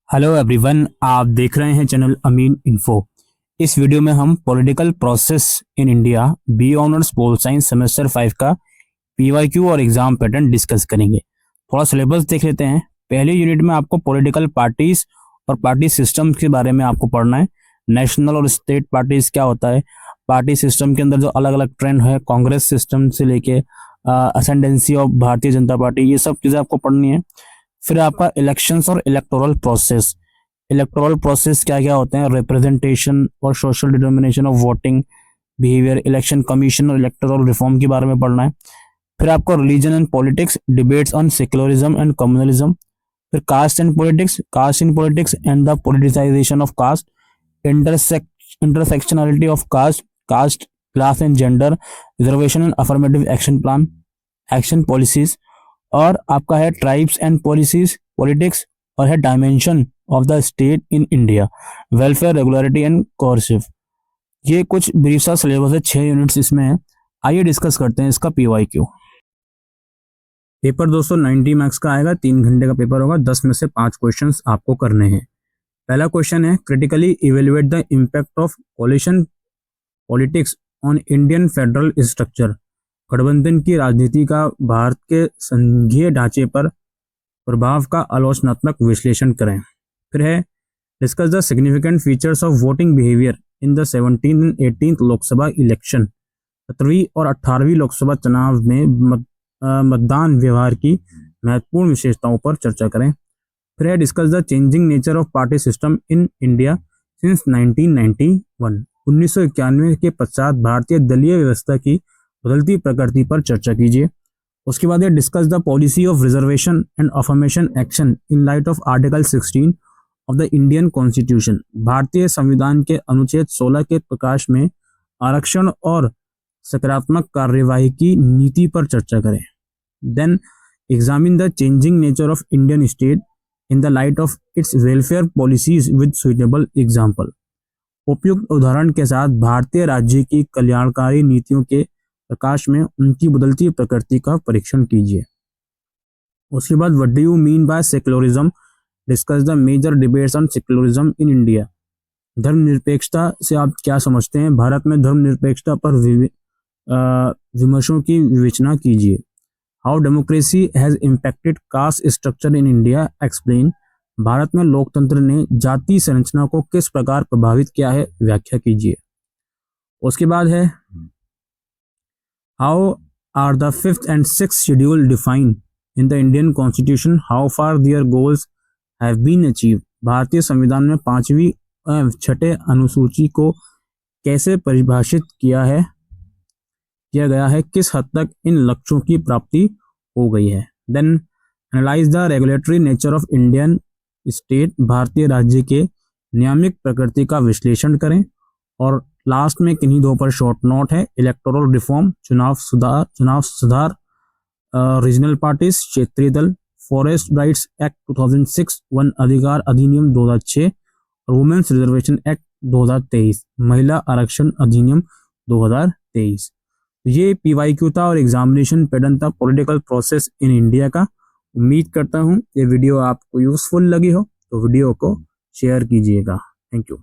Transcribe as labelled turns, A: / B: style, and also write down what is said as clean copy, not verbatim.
A: Hello everyone, आप देख रहे हैं चैनल अमीन इन्फो। इस वीडियो में हम political process in India B honours pol science semester 5 का पीवाईक्यू और एग्जाम पैटर्न डिस्कस करेंगे। थोड़ा सिलेबस देख लेते हैं। पहले यूनिट में आपको पॉलिटिकल पार्टीज और पार्टी सिस्टम के बारे में आपको पढ़ना है। नेशनल और स्टेट पार्टीज क्या होता है, पार्टी सिस्टम के अंदर जो अलग अलग ट्रेंड है, कांग्रेस सिस्टम से लेके ascendancy of Bharatiya Janata party, ये सब चीजें आपको पढ़नी है। फिर आपका इलेक्शंस और इलेक्टोरल प्रोसेस। इलेक्टोरल प्रोसेस क्या क्या होते हैं, रिप्रेजेंटेशन और social determination of voting behaviour, election commission और इलेक्टोरल रिफॉर्म के बारे में पढ़ना है। फिर आपको religion and politics, debates on secularism and communalism. फिर caste and politics, caste in politics and the politicisation of caste, intersectionality of caste, caste class and gender, reservation and affirmative action plan, action policies. और आपका है tribes and policies politics, और है dimension of the state in India, welfare, regularity and coercive. ये कुछ brief सा syllabus है, 6 units इसमें है। आइए डिस्कस करते हैं इसका पीवाईक्यू। पेपर दोस्तों 90 मार्क्स का आएगा, 3 घंटे का पेपर होगा। 10 में से 5 क्वेश्चंस आपको करने हैं। पहला क्वेश्चन है, critically evaluate the impact of coalition politics on Indian federal structure. गठबंधन की राजनीति का भारत के संघीय ढांचे पर प्रभाव का आलोचनात्मक विश्लेषण करें। फिर है, discuss the significant features of voting behaviour in the 17th and 18th Lok Sabha election. 17वीं और 18वीं लोकसभा चुनाव में मतदान व्यवहार की महत्वपूर्ण विशेषताओं पर चर्चा करें। फिर है, discuss the changing nature of party system in India since 1991। 1991 के पश्चात भारतीय दलीय व्यवस्था की बदलती प्रकृति पर चर्चा कीजिए। उसके बाद है, discuss the policy of reservation and affirmation action in light of article 16 of the Indian constitution. भारतीय संविधान के अनुच्छेद 16 के प्रकाश में आरक्षण और सकारात्मक कार्यवाही की नीति पर चर्चा करें। Then examine the changing nature of Indian state in the light of its welfare policies with suitable example. उपयुक्त उदाहरण के साथ भारतीय राज्य की कल्याणकारी नीतियों के प्रकाश में उनकी बदलती प्रकृति का परीक्षण कीजिए। उसके बाद, what do you mean by secularism, discuss the major debates on secularism in India. धर्मनिरपेक्षता से आप क्या समझते हैं, भारत में धर्मनिरपेक्षता पर विमर्शों की विवेचना कीजिए। How democracy has impacted caste structure in India, explain. Bharat में लोकतंत्र ने जाति संरचना को किस प्रकार प्रभावित किया है, व्याख्या कीजिए। उसके बाद है, how are the 5th and 6th schedule defined in the Indian Constitution? How far their goals have been achieved? भारतीय संविधान में 5वीं एवं 6ठे अनुसूची को कैसे परिभाषित किया गया है, किस हद तक इन लक्ष्यों की प्राप्ति हो गई है। Then analyze the regulatory nature of Indian state, भारतीय राज्य के नियामक प्रकृति का विश्लेषण करें। और लास्ट में किन्हीं दो पर शॉर्ट नोट है, इलेक्टोरल रिफॉर्म, चुनाव सुधार, रीजनल पार्टीज, क्षेत्रीय दल, फॉरेस्ट राइट्स एक्ट 2006, वन अधिकार अधिनियम 2006 और वुमेन्स रिजर्वेशन एक्ट 2023, महिला आरक्षण अधिनियम 2023। ये पीवाईक्यू था और एग्जामिनेशन पैटर्न था पॉलिटिकल प्रोसेस इन इंडिया का। उम्मीद करता हूँ ये वीडियो आपको यूजफुल लगी हो, तो वीडियो को शेयर कीजिएगा। Thank you.